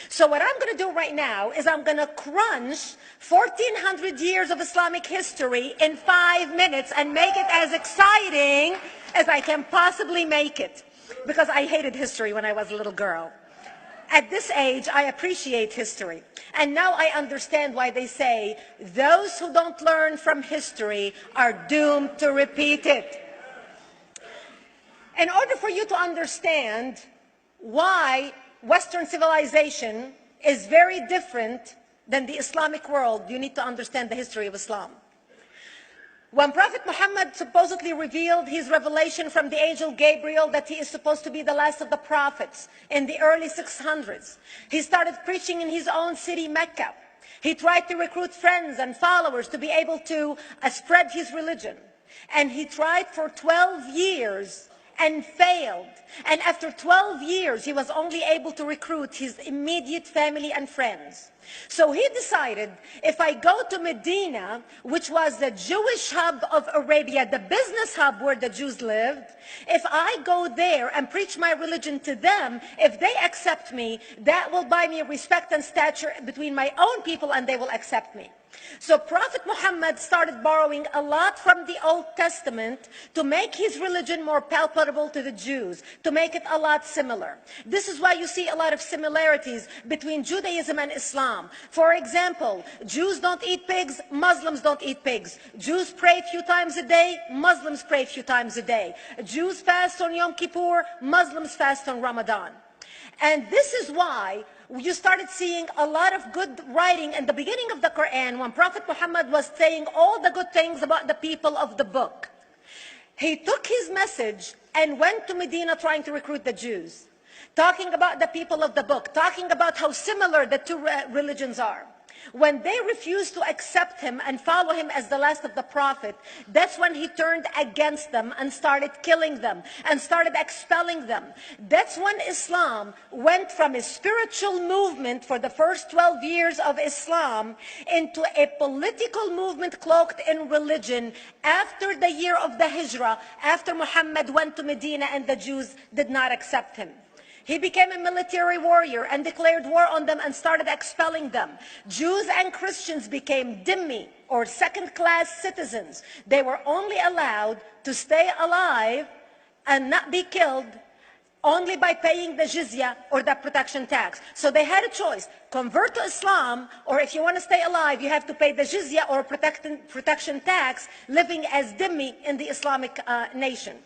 So what I'm going to do right now is I'm going to crunch 1,400 years of Islamic history in 5 minutes and make it as exciting as I can possibly make it. Because I hated history when I was a little girl. At this age, I appreciate history. And now I understand why they say those who don't learn from history are doomed to repeat it. In order for you to understand why Western civilization is very different than the Islamic world, you need to understand the history of Islam. When Prophet Muhammad supposedly revealed his revelation from the angel Gabriel that he is supposed to be the last of the prophets in the early 600s, he started preaching in his own city, Mecca. He tried to recruit friends and followers to be able to spread his religion. And he tried for 12 years and failed. And after 12 years, he was only able to recruit his immediate family and friends. So he decided, if I go to Medina, which was the Jewish hub of Arabia, the business hub where the Jews lived, if I go there and preach my religion to them, if they accept me, that will buy me respect and stature between my own people, and they will accept me. So Prophet Muhammad started borrowing a lot from the Old Testament to make his religion more palpable to the Jews, to make it a lot similar. This is why you see a lot of similarities between Judaism and Islam. For example, Jews don't eat pigs, Muslims don't eat pigs. Jews pray a few times a day, Muslims pray a few times a day. Jews fast on Yom Kippur, Muslims fast on Ramadan. And this is why you started seeing a lot of good writing in the beginning of the Quran when Prophet Muhammad was saying all the good things about the people of the book. He took his message and went to Medina trying to recruit the Jews, talking about the people of the book, talking about how similar the two religions are. When they refused to accept him and follow him as the last of the prophet, that's when he turned against them and started killing them and started expelling them. That's when Islam went from a spiritual movement for the first 12 years of Islam into a political movement cloaked in religion after the year of the Hijrah, after Muhammad went to Medina and the Jews did not accept him. He became a military warrior and declared war on them and started expelling them. Jews and Christians became dhimmi, or second-class citizens. They were only allowed to stay alive and not be killed only by paying the jizya, or the protection tax. So they had a choice: convert to Islam, or if you want to stay alive, you have to pay the jizya or protection tax, living as dhimmi in the Islamic nation.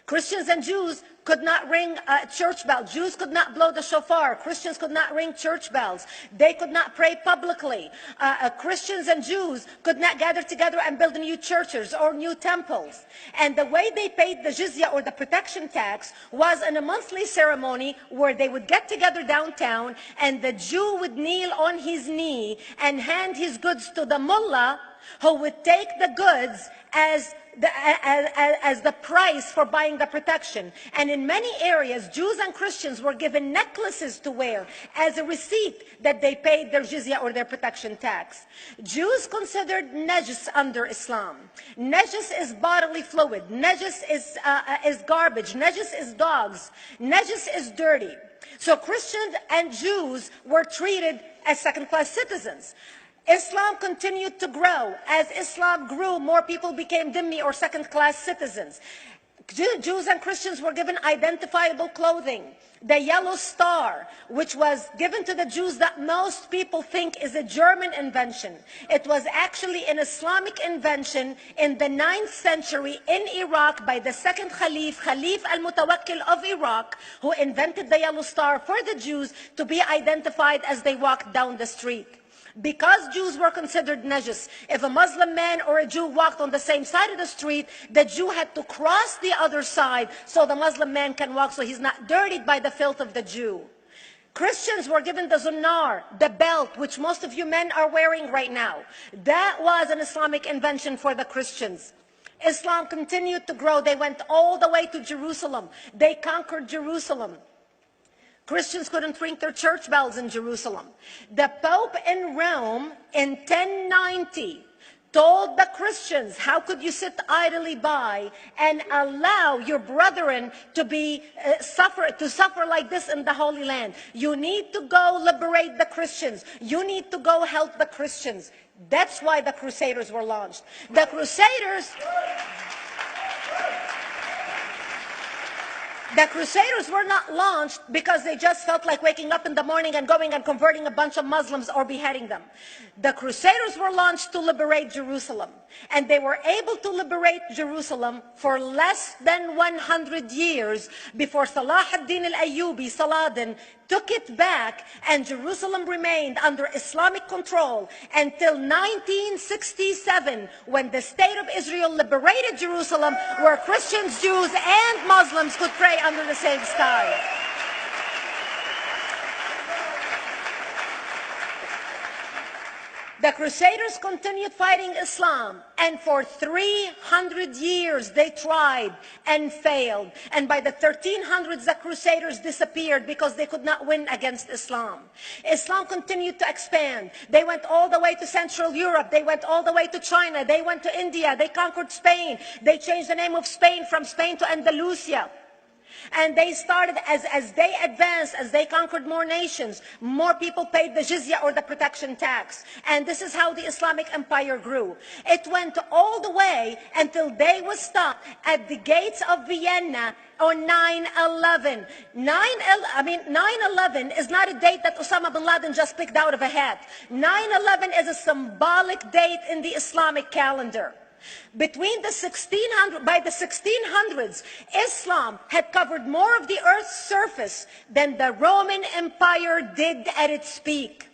Christians and Jews could not ring church bells. Jews could not blow the shofar. Christians could not ring church bells. They could not pray publicly. Christians and Jews could not gather together and build new churches or new temples. And the way they paid the jizya, or the protection tax, was in a monthly ceremony where they would get together downtown and the Jew would kneel on his knee and hand his goods to the mullah, who would take the goods as the price for buying the protection. And in many areas, Jews and Christians were given necklaces to wear as a receipt that they paid their jizya, or their protection tax. Jews considered najis under Islam. Najis is bodily fluid. Najis is garbage. Najis is dogs. Najis is dirty. So Christians and Jews were treated as second-class citizens. Islam continued to grow. As Islam grew, more people became dhimmi, or second-class citizens. Jews and Christians were given identifiable clothing. The yellow star, which was given to the Jews, that most people think is a German invention. It was actually an Islamic invention in the 9th century in Iraq by the second Khalif al-Mutawakkil of Iraq, who invented the yellow star for the Jews to be identified as they walked down the street. Because Jews were considered najis, if a Muslim man or a Jew walked on the same side of the street, the Jew had to cross the other side so the Muslim man can walk, so he's not dirtied by the filth of the Jew. Christians were given the zunnar, the belt, which most of you men are wearing right now. That was an Islamic invention for the Christians. Islam continued to grow. They went all the way to Jerusalem. They conquered Jerusalem. Christians couldn't ring their church bells in Jerusalem. The Pope in Rome in 1090 told the Christians, how could you sit idly by and allow your brethren to suffer like this in the Holy Land? You need to go liberate the Christians. You need to go help the Christians. That's why the Crusaders were launched. The Crusaders were not launched because they just felt like waking up in the morning and going and converting a bunch of Muslims or beheading them. The Crusaders were launched to liberate Jerusalem. And they were able to liberate Jerusalem for less than 100 years before Salah ad-Din al-Ayyubi, Saladin, took it back, and Jerusalem remained under Islamic control until 1967, when the State of Israel liberated Jerusalem, where Christians, Jews, and Muslims could pray under the same sky. The Crusaders continued fighting Islam, and for 300 years they tried and failed. And by the 1300s, the Crusaders disappeared because they could not win against Islam. Islam continued to expand. They went all the way to Central Europe. They went all the way to China. They went to India. They conquered Spain. They changed the name of Spain from Spain to Andalusia. And they started, as they advanced, as they conquered more nations, more people paid the jizya, or the protection tax. And this is how the Islamic Empire grew. It went all the way until they was stopped at the gates of Vienna on 9/11. 9/11 is not a date that Osama bin Laden just picked out of a hat. 9/11 is a symbolic date in the Islamic calendar. By the 1600s, Islam had covered more of the earth's surface than the Roman Empire did at its peak.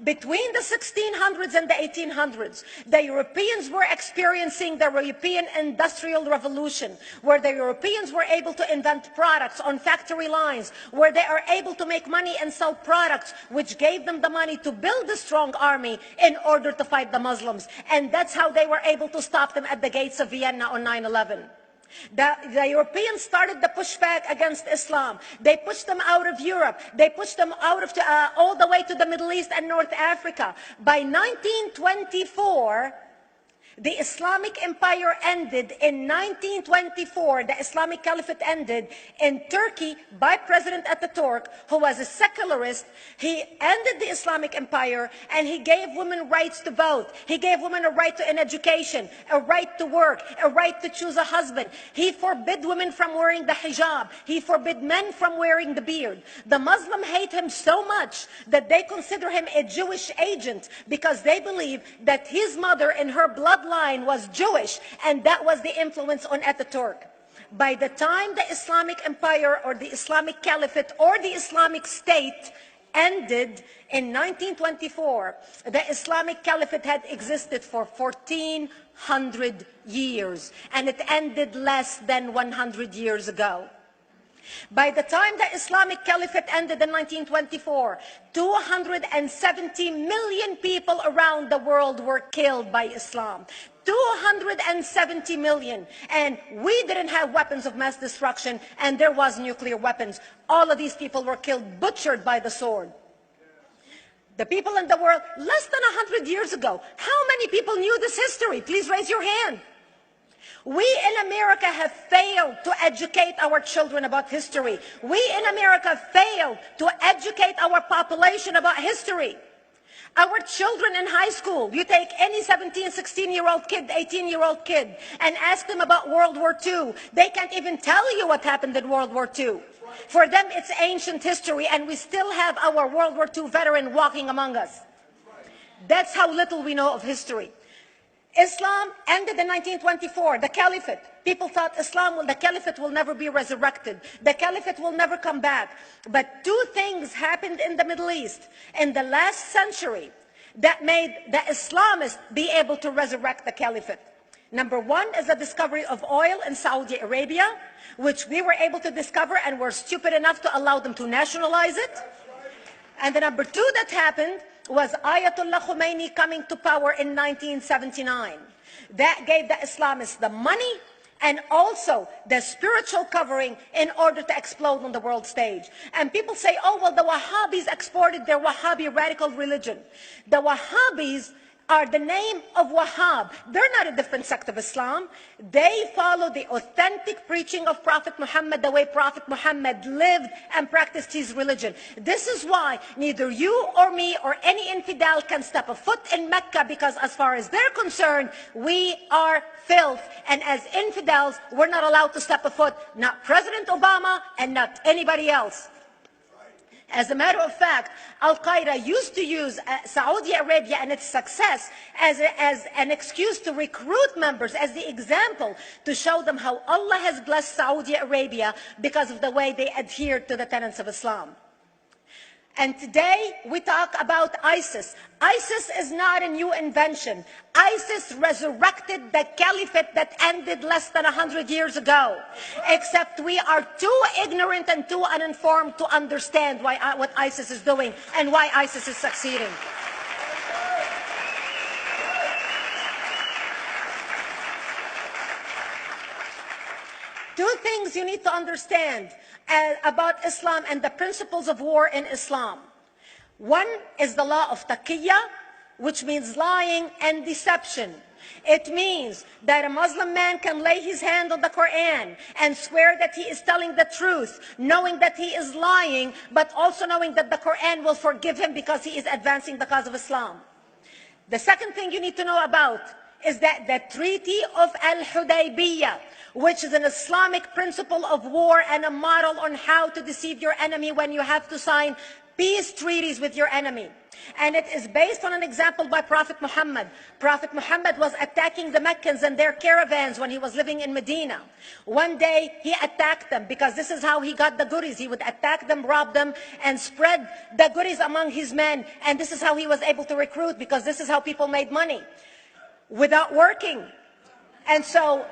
Between the 1600s and the 1800s, the Europeans were experiencing the European Industrial Revolution, where the Europeans were able to invent products on factory lines, where they are able to make money and sell products, which gave them the money to build a strong army in order to fight the Muslims. And that's how they were able to stop them at the gates of Vienna on 9/11. The Europeans started the pushback against Islam. They pushed them out of Europe. They pushed them out of all the way to the Middle East and North Africa. By 1924, the Islamic Empire ended. In 1924, the Islamic Caliphate ended in Turkey by President Ataturk, who was a secularist. He ended the Islamic Empire, and he gave women rights to vote. He gave women a right to an education, a right to work, a right to choose a husband. He forbid women from wearing the hijab. He forbid men from wearing the beard. The Muslims hate him so much that they consider him a Jewish agent, because they believe that his mother and her bloodline was Jewish, and that was the influence on Ataturk. By the time the Islamic Empire, or the Islamic Caliphate, or the Islamic State ended in 1924, the Islamic Caliphate had existed for 1400 years, and it ended less than 100 years ago. By the time the Islamic Caliphate ended in 1924, 270 million people around the world were killed by Islam. 270 million. And we didn't have weapons of mass destruction, and there was nuclear weapons. All of these people were killed, butchered by the sword. The people in the world, less than 100 years ago, how many people knew this history? Please raise your hand. We in America have failed to educate our children about history. We in America failed to educate our population about history. Our children in high school, you take any 17, 16-year-old kid, 18-year-old kid, and ask them about World War II. They can't even tell you what happened in World War II. For them, it's ancient history, and we still have our World War II veteran walking among us. That's how little we know of history. Islam ended in 1924, the Caliphate. People thought the Caliphate will never be resurrected. The Caliphate will never come back. But two things happened in the Middle East in the last century that made the Islamists be able to resurrect the Caliphate. Number one is the discovery of oil in Saudi Arabia, which we were able to discover and were stupid enough to allow them to nationalize it. And the number two that happened was Ayatollah Khomeini coming to power in 1979. That gave the Islamists the money and also the spiritual covering in order to explode on the world stage. And people say, oh, well, the Wahhabis exported their Wahhabi radical religion. The Wahhabis are the name of Wahhab. They're not a different sect of Islam. They follow the authentic preaching of Prophet Muhammad, the way Prophet Muhammad lived and practiced his religion. This is why neither you or me or any infidel can step a foot in Mecca, because as far as they're concerned, we are filth. And as infidels, we're not allowed to step a foot, not President Obama and not anybody else. As a matter of fact, Al-Qaeda used to use Saudi Arabia and its success as an excuse to recruit members, as the example to show them how Allah has blessed Saudi Arabia because of the way they adhere to the tenets of Islam. And today we talk about ISIS. ISIS is not a new invention. ISIS resurrected the caliphate that ended less than 100 years ago. Except we are too ignorant and too uninformed to understand what ISIS is doing and why ISIS is succeeding. Two things you need to understand about Islam and the principles of war in Islam. One is the law of taqiyya, which means lying and deception. It means that a Muslim man can lay his hand on the Quran and swear that he is telling the truth, knowing that he is lying, but also knowing that the Quran will forgive him because he is advancing the cause of Islam. The second thing you need to know about is that the Treaty of Al-Hudaybiyah, which is an Islamic principle of war and a model on how to deceive your enemy when you have to sign peace treaties with your enemy. And it is based on an example by Prophet Muhammad. Prophet Muhammad was attacking the Meccans and their caravans when he was living in Medina. One day he attacked them because this is how he got the goodies. He would attack them, rob them, and spread the goodies among his men. And this is how he was able to recruit, because this is how people made money without working. And so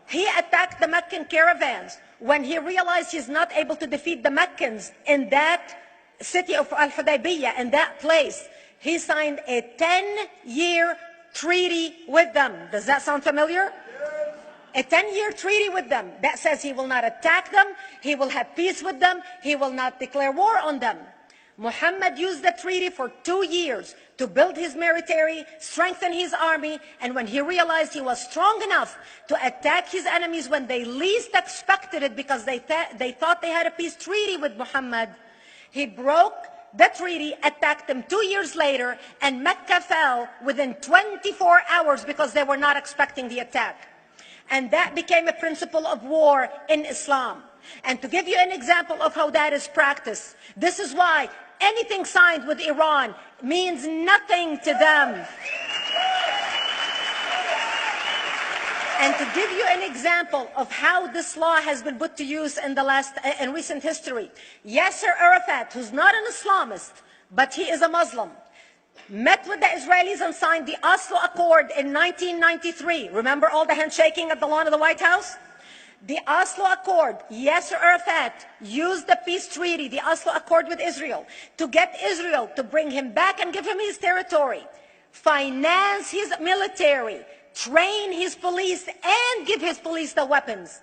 he attacked the Meccan caravans. When he realized he's not able to defeat the Meccans in that city of Al-Hudaybiyah, in that place, he signed a 10-year treaty with them. Does that sound familiar? A 10-year treaty with them that says he will not attack them, he will have peace with them, he will not declare war on them. Muhammad used the treaty for 2 years to build his military, strengthen his army, and when he realized he was strong enough to attack his enemies when they least expected it, because they thought they had a peace treaty with Muhammad, he broke the treaty, attacked them 2 years later, and Mecca fell within 24 hours because they were not expecting the attack. And that became a principle of war in Islam. And to give you an example of how that is practiced, this is why anything signed with Iran means nothing to them. And to give you an example of how this law has been put to use in recent history, Yasser Arafat, who's not an Islamist, but he is a Muslim, met with the Israelis and signed the Oslo Accord in 1993. Remember all the handshaking at the lawn of the White House? The Oslo Accord, Yasser Arafat used the peace treaty, the Oslo Accord with Israel, to get Israel to bring him back and give him his territory, finance his military, train his police, and give his police the weapons.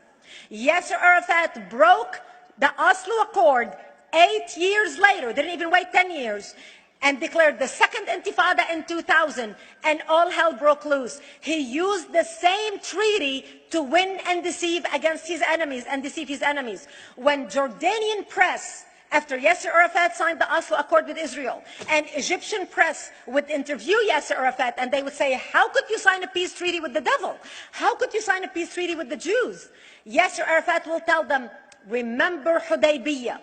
Yasser Arafat broke the Oslo Accord 8 years later, didn't even wait 10 years, and declared the second intifada in 2000, and all hell broke loose. He used the same treaty to win and deceive against his enemies and deceive his enemies. When Jordanian press, after Yasser Arafat signed the Oslo Accord with Israel, and Egyptian press would interview Yasser Arafat, and they would say, how could you sign a peace treaty with the devil? How could you sign a peace treaty with the Jews? Yasser Arafat will tell them, remember Hudaybiyah.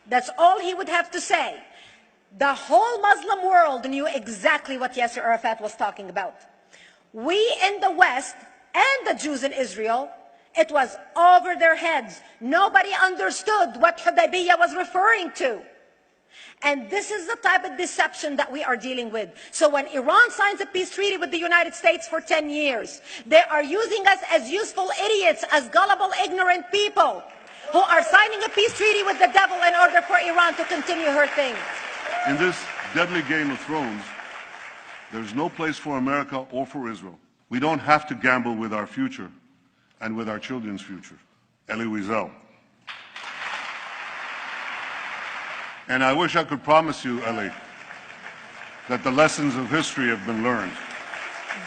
That's all he would have to say. The whole Muslim world knew exactly what Yasser Arafat was talking about. We in the West and the Jews in Israel, it was over their heads. Nobody understood what Hudaybiyah was referring to. And this is the type of deception that we are dealing with. So when Iran signs a peace treaty with the United States for 10 years, they are using us as useful idiots, as gullible, ignorant people who are signing a peace treaty with the devil in order for Iran to continue her thing. In this deadly game of thrones, there's no place for America or for Israel. We don't have to gamble with our future and with our children's future. Elie Wiesel. And I wish I could promise you, Elie, that the lessons of history have been learned.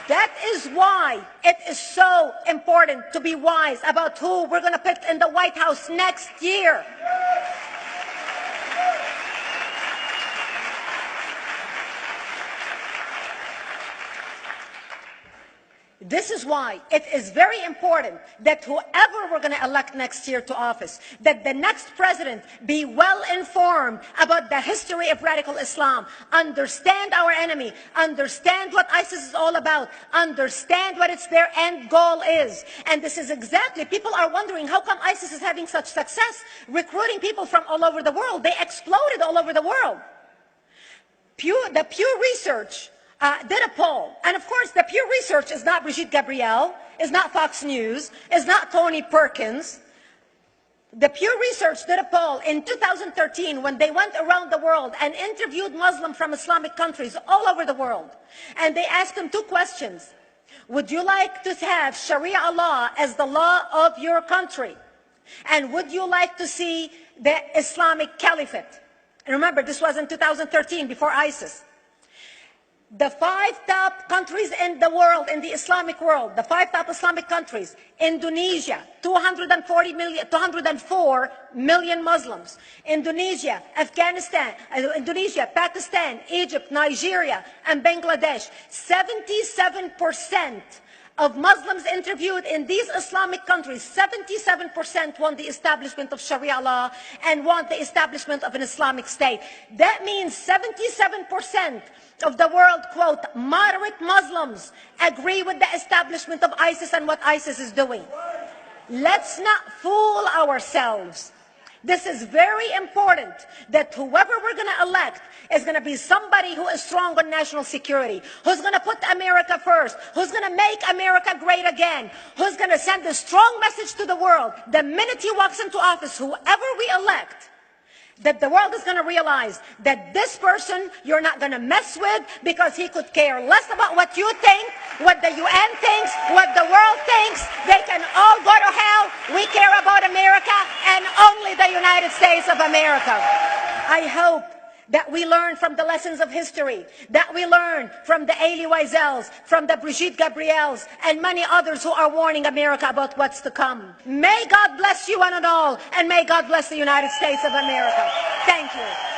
That is why it is so important to be wise about who we're going to pick in the White House next year. This is why it is very important that whoever we're going to elect next year to office, that the next president be well informed about the history of radical Islam, understand our enemy, understand what ISIS is all about, understand what their end goal is. And this is exactly, people are wondering how come ISIS is having such success recruiting people from all over the world. They exploded all over the world. The Pew Research did a poll. And of course, the Pew Research is not Brigitte Gabriel, is not Fox News, is not Tony Perkins. The Pew Research did a poll in 2013 when they went around the world and interviewed Muslims from Islamic countries all over the world. And they asked them 2 questions. Would you like to have Sharia law as the law of your country? And would you like to see the Islamic Caliphate? And remember, this was in 2013, before ISIS. The 5 top countries in the world, in the Islamic world, the 5 top Islamic countries: Indonesia, 204 million Muslims; Indonesia, Pakistan, Egypt, Nigeria, and Bangladesh. 77% of Muslims interviewed in these Islamic countries, 77% want the establishment of Sharia law and want the establishment of an Islamic state. That means 77% of the world, quote, moderate Muslims agree with the establishment of ISIS and what ISIS is doing. Let's not fool ourselves. This is very important, that whoever we're going to elect is going to be somebody who is strong on national security, who's going to put America first, who's going to make America great again, who's going to send a strong message to the world. The minute he walks into office, whoever we elect, that the world is going to realize that this person you're not going to mess with, because he could care less about what you think, what the UN thinks, what the world thinks. They can all go to hell. We care about America and only the United States of America. I hope that we learn from the lessons of history, that we learn from the Elie Wiesels, from the Brigitte Gabriels, and many others who are warning America about what's to come. May God bless you one and all, and may God bless the United States of America. Thank you.